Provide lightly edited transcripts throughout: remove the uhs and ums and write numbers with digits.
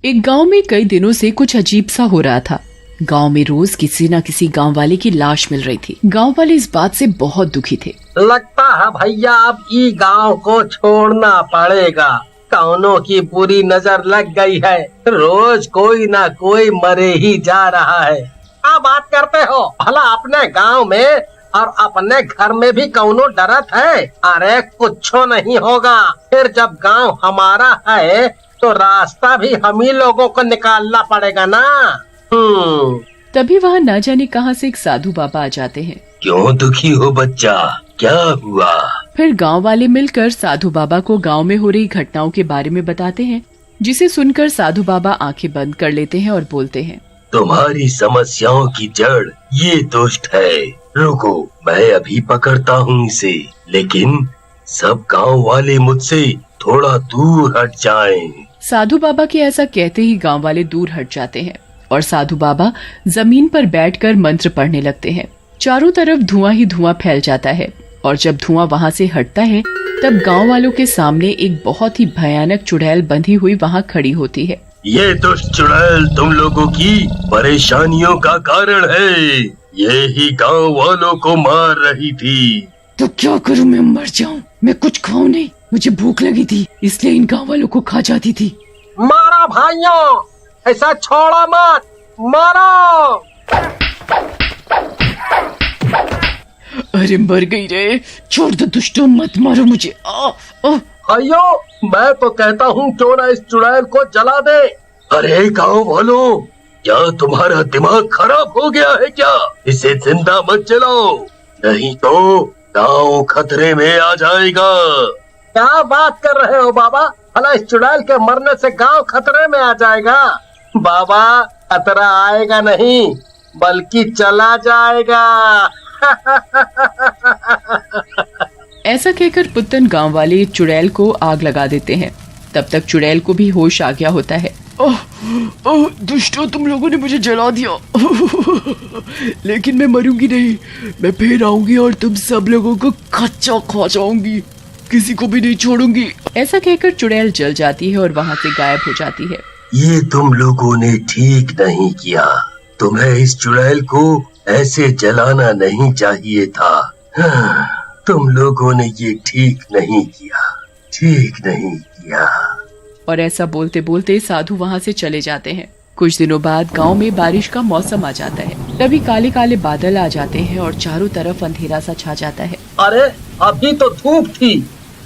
एक गांव में कई दिनों से कुछ अजीब सा हो रहा था। गांव में रोज किसी न किसी गांव वाले की लाश मिल रही थी। गांव वाले इस बात से बहुत दुखी थे। लगता है भैया अब ई गांव को छोड़ना पड़ेगा। कौनों की बुरी नजर लग गई है। रोज कोई ना कोई मरे ही जा रहा है। क्या बात करते हो? भला अपने गांव में और अपने घर में भी कौनो डरत है? अरे कुछो नहीं होगा। फिर जब गांव हमारा है तो रास्ता भी हम ही लोगों को निकालना पड़ेगा ना। तभी वहाँ न जाने कहाँ से एक साधु बाबा आ जाते हैं। क्यों दुखी हो बच्चा, क्या हुआ? फिर गांव वाले मिलकर साधु बाबा को गांव में हो रही घटनाओं के बारे में बताते हैं, जिसे सुनकर साधु बाबा आंखें बंद कर लेते हैं और बोलते हैं, तुम्हारी समस्याओं की जड़ ये दुष्ट है। रुको, मैं अभी पकड़ता हूँ इसे। लेकिन सब गांव वाले मुझसे थोड़ा दूर हट जाएं। साधु बाबा के ऐसा कहते ही गांव वाले दूर हट जाते हैं और साधु बाबा जमीन पर बैठकर मंत्र पढ़ने लगते हैं। चारों तरफ धुआं ही धुआं फैल जाता है और जब धुआं वहां से हटता है तब गांव वालों के सामने एक बहुत ही भयानक चुड़ैल बंधी हुई वहां खड़ी होती है। ये दुष्ट चुड़ैल तुम लोगों की परेशानियों का कारण है। ये ही गांव वालों को मार रही थी। तो क्या करूं, मैं मर जाऊं? मैं कुछ खाऊं नहीं, मुझे भूख लगी थी इसलिए इन गांव वालों को खा जाती थी। मारा भाइयों, ऐसा छोड़ा मत, मारो। अरे मर गई रे, छोड़ दो दुष्टों, मत मारो मुझे। भाइयों, मैं तो कहता हूँ क्यों ना इस चुड़ैल को जला दे। अरे गांव वालों, क्या तुम्हारा दिमाग खराब हो गया है क्या? इसे जिंदा मत जलाओ, नहीं तो गांव खतरे में आ जाएगा। क्या बात कर रहे हो बाबा? भला इस चुड़ैल के मरने से गांव खतरे में आ जाएगा? बाबा, खतरा आएगा नहीं बल्कि चला जाएगा। ऐसा कहकर पुत्तन गांव वाले चुड़ैल को आग लगा देते हैं। तब तक चुड़ैल को भी होश आ गया होता है। ओह दुष्टों, तुम लोगों ने मुझे जला दिया। लेकिन मैं मरूंगी नहीं, मैं फिर आऊंगी और तुम सब लोगों को कच्चा खा जाऊंगी, किसी को भी नहीं छोड़ूंगी। ऐसा कहकर चुड़ैल जल जाती है और वहाँ से गायब हो जाती है। ये तुम लोगों ने ठीक नहीं किया। तुम्हें इस चुड़ैल को ऐसे जलाना नहीं चाहिए था। तुम लोगों ने ये ठीक नहीं किया, ठीक नहीं किया। और ऐसा बोलते बोलते साधु वहाँ से चले जाते हैं। कुछ दिनों बाद गांव में बारिश का मौसम आ जाता है। तभी काले काले बादल आ जाते हैं और चारों तरफ अंधेरा सा छा जाता है। अरे अभी तो धूप थी,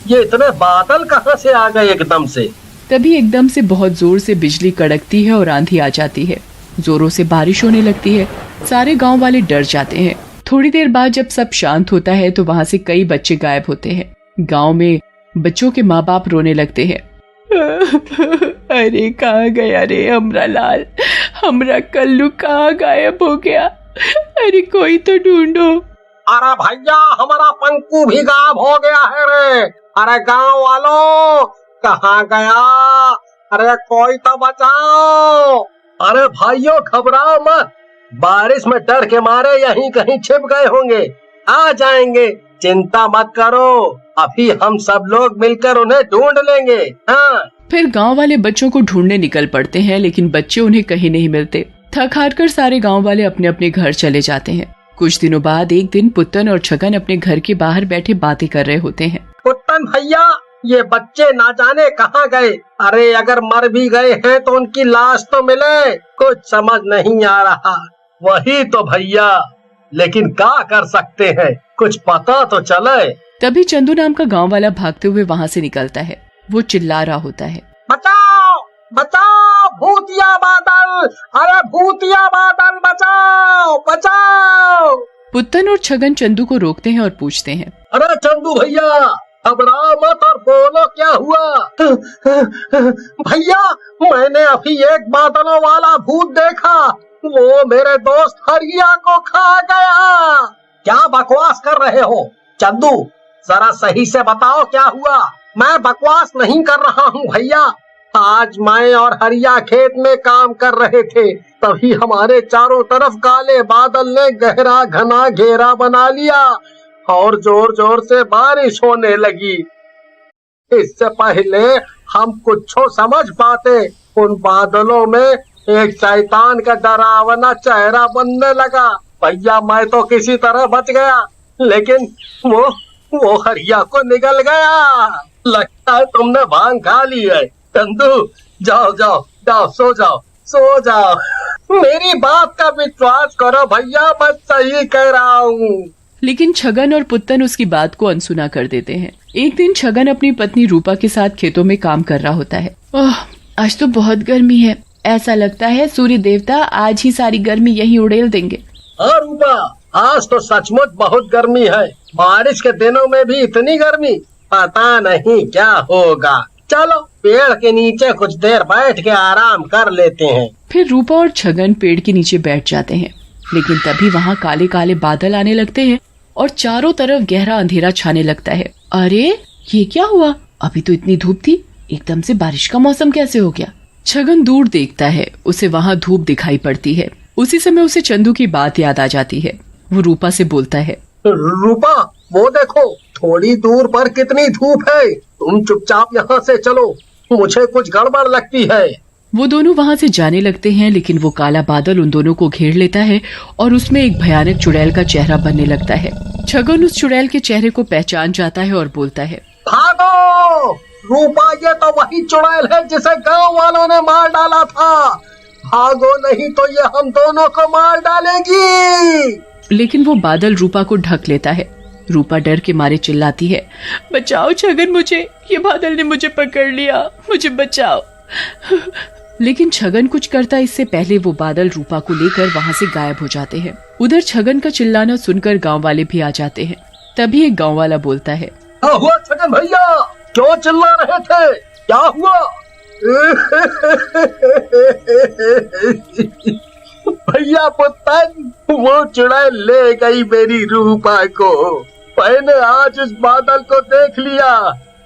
ये इतने बादल कहाँ से आ गए एकदम से? तभी एकदम से बहुत जोर से बिजली कड़कती है और आंधी आ जाती है। जोरों से बारिश होने लगती है। सारे गांव वाले डर जाते हैं। थोड़ी देर बाद जब सब शांत होता है तो वहाँ से कई बच्चे गायब होते हैं। गांव में बच्चों के माँ बाप रोने लगते हैं। अरे कहाँ गया रे हमरा लाल, हमरा कल्लू कहाँ गायब हो गया? अरे कोई तो ढूंढो। अरे भैया, हमारा पंकु भी गायब हो गया है रे। अरे गांव वालों, कहाँ गया? अरे कोई तो बचाओ। अरे भाइयों, घबराओ मत, बारिश में डर के मारे यहीं कहीं छिप गए होंगे, आ जाएंगे। चिंता मत करो, अभी हम सब लोग मिलकर उन्हें ढूंढ लेंगे। हाँ। फिर गांव वाले बच्चों को ढूंढने निकल पड़ते हैं, लेकिन बच्चे उन्हें कहीं नहीं मिलते। थक हार कर सारे गांव वाले अपने अपने घर चले जाते हैं। कुछ दिनों बाद एक दिन पुत्तन और छगन अपने घर के बाहर बैठे बातें कर रहे होते हैं। पुत्तन भैया, ये बच्चे ना जाने कहाँ गए। अरे अगर मर भी गए हैं तो उनकी लाश तो मिले, कुछ समझ नहीं आ रहा। वही तो भैया, लेकिन क्या कर सकते हैं, कुछ पता तो चले। तभी चंदू नाम का गांव वाला भागते हुए वहाँ से निकलता है। वो चिल्ला रहा होता है, बचाओ बचाओ, भूतिया बादल, अरे भूतिया बादल, बचाओ बचाओ। पुत्तन और छगन चंदू को रोकते हैं और पूछते हैं, अरे चंदू भैया, घबराओ मत और बोलो क्या हुआ? भैया, मैंने अभी एक बादलों वाला भूत देखा, वो मेरे दोस्त हरिया को खा गया। क्या बकवास कर रहे हो चंदू? जरा सही से बताओ क्या हुआ। मैं बकवास नहीं कर रहा हूँ भैया। आज मैं और हरिया खेत में काम कर रहे थे, तभी हमारे चारों तरफ काले बादल ने गहरा घना घेरा बना लिया और जोर जोर से बारिश होने लगी। इससे पहले हम कुछ समझ पाते, उन बादलों में एक शैतान का डरावना चेहरा बनने लगा। भैया मैं तो किसी तरह बच गया, लेकिन वो हरिया को निगल गया। लगता है तुमने भांग खा ली है। चंदू जाओ जाओ जाओ, सो जाओ। मेरी बात का विश्वास करो भैया, मैं सही कह रहा हूँ। लेकिन छगन और पुत्तन उसकी बात को अनसुना कर देते हैं। एक दिन छगन अपनी पत्नी रूपा के साथ खेतों में काम कर रहा होता है। ओह, आज तो बहुत गर्मी है, ऐसा लगता है सूर्य देवता आज ही सारी गर्मी यहीं उड़ेल देंगे। हाँ रूपा, आज तो सचमुच बहुत गर्मी है। बारिश के दिनों में भी इतनी गर्मी, पता नहीं क्या होगा। चलो पेड़ के नीचे कुछ देर बैठ के आराम कर लेते हैं। फिर रूपा और छगन पेड़ के नीचे बैठ जाते हैं, लेकिन तभी वहाँ काले काले बादल आने लगते हैं और चारों तरफ गहरा अंधेरा छाने लगता है। अरे ये क्या हुआ? अभी तो इतनी धूप थी, एकदम से बारिश का मौसम कैसे हो गया? छगन दूर देखता है, उसे वहाँ धूप दिखाई पड़ती है। उसी समय उसे चंदू की बात याद आ जाती है। वो रूपा से बोलता है, रूपा वो देखो, थोड़ी दूर पर कितनी धूप है। तुम चुपचाप यहाँ से चलो, मुझे कुछ गड़बड़ लगती है। वो दोनों वहाँ से जाने लगते हैं, लेकिन वो काला बादल उन दोनों को घेर लेता है और उसमें एक भयानक चुड़ैल का चेहरा बनने लगता है। छगन उस चुड़ैल के चेहरे को पहचान जाता है और बोलता है, भागो रूपा, ये तो वही चुड़ैल है जिसे गांव वालों ने मार डाला था। भागो नहीं तो ये हम दोनों को मार डालेगी। लेकिन वो बादल रूपा को ढक लेता है। रूपा डर के मारे चिल्लाती है, बचाओ छगन मुझे, ये बादल ने मुझे पकड़ लिया, मुझे बचाओ। लेकिन छगन कुछ करता इससे पहले वो बादल रूपा को लेकर वहाँ से गायब हो जाते हैं। उधर छगन का चिल्लाना सुनकर गांव वाले भी आ जाते हैं। तभी एक गांव वाला बोलता है, क्या हुआ छगन भैया, क्यों चिल्ला रहे थे, क्या हुआ? भैया पुत्तन, वो चुड़ैल ले गई मेरी रूपा को। मैंने आज उस बादल को देख लिया,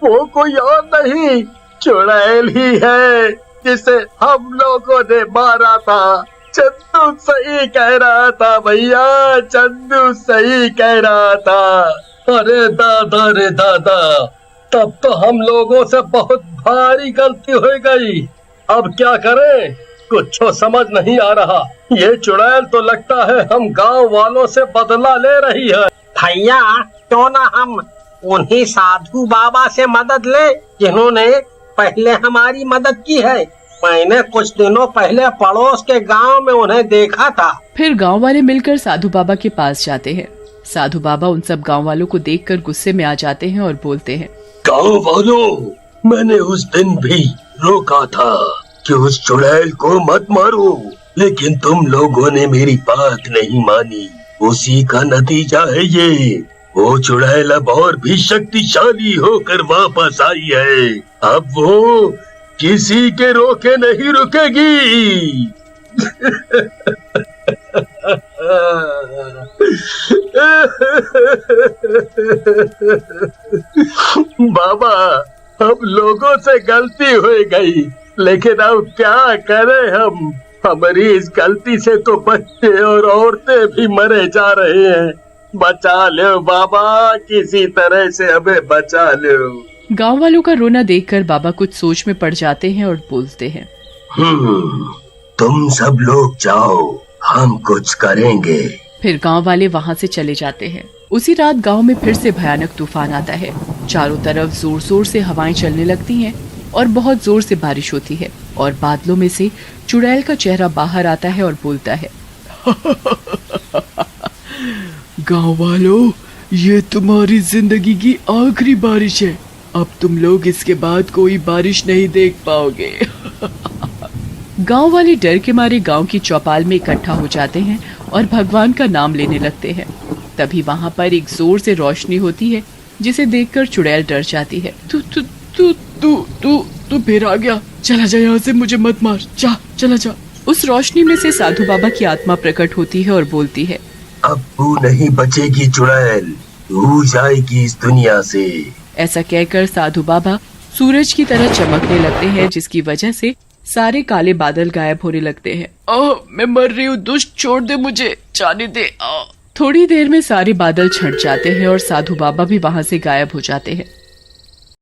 वो कोई और नहीं, चुड़ैल ही है जिसे हम लोगों ने मारा था। चंदू सही कह रहा था भैया, चंदू सही कह रहा था। अरे दादा रे दादा, तब तो हम लोगों से बहुत भारी गलती हो गई। अब क्या करें, कुछ समझ नहीं आ रहा। ये चुड़ैल तो लगता है हम गांव वालों से बदला ले रही है। भैया क्यों ना हम उन्हीं साधु बाबा से मदद ले जिन्होंने पहले हमारी मदद की है। मैंने कुछ दिनों पहले पड़ोस के गांव में उन्हें देखा था। फिर गांव वाले मिलकर साधु बाबा के पास जाते हैं। साधु बाबा उन सब गांव वालों को देखकर गुस्से में आ जाते हैं और बोलते हैं, गांव वालों, मैंने उस दिन भी रोका था कि उस चुड़ैल को मत मारो, लेकिन तुम लोगों ने मेरी बात नहीं मानी। उसी का नतीजा है ये। वो चुड़ैल अब और भी शक्तिशाली होकर वापस आई है। अब वो किसी के रोके नहीं रुकेगी। बाबा, हम लोगों से गलती हो गई, लेकिन अब क्या करें हम? हमारी इस गलती से तो बच्चे और औरतें भी मरे जा रहे हैं। बचा लो बाबा, किसी तरह से हमें बचा लो। गांव वालों का रोना देखकर बाबा कुछ सोच में पड़ जाते हैं और बोलते हैं, तुम सब लोग जाओ, हम कुछ करेंगे। फिर गांव वाले वहां से चले जाते हैं। उसी रात गांव में फिर से भयानक तूफान आता है। चारों तरफ जोर जोर से हवाएं चलने लगती हैं और बहुत जोर से बारिश होती है और बादलों में से चुड़ैल का चेहरा बाहर आता है और बोलता है, गांव वालों, ये तुम्हारी जिंदगी की आखिरी बारिश है। अब तुम लोग इसके बाद कोई बारिश नहीं देख पाओगे। गांव वाले डर के मारे गांव की चौपाल में इकट्ठा हो जाते हैं और भगवान का नाम लेने लगते हैं। तभी वहां पर एक जोर से रोशनी होती है, जिसे देखकर चुड़ैल डर जाती है। तू फिर आ गया, चला जा यहाँ से, मुझे मत मार, जा चला जा। उस रोशनी में से साधु बाबा की आत्मा प्रकट होती है और बोलती है, अब तू नहीं बचेगी चुड़ैल, तू जाएगी इस दुनिया से। ऐसा कहकर साधु बाबा सूरज की तरह चमकने लगते हैं, जिसकी वजह से सारे काले बादल गायब होने लगते हैं। मैं मर रही हूँ, दुष्ट छोड़ दे मुझे, जाने दे। थोड़ी देर में सारे बादल छट जाते हैं और साधु बाबा भी वहाँ से गायब हो जाते हैं।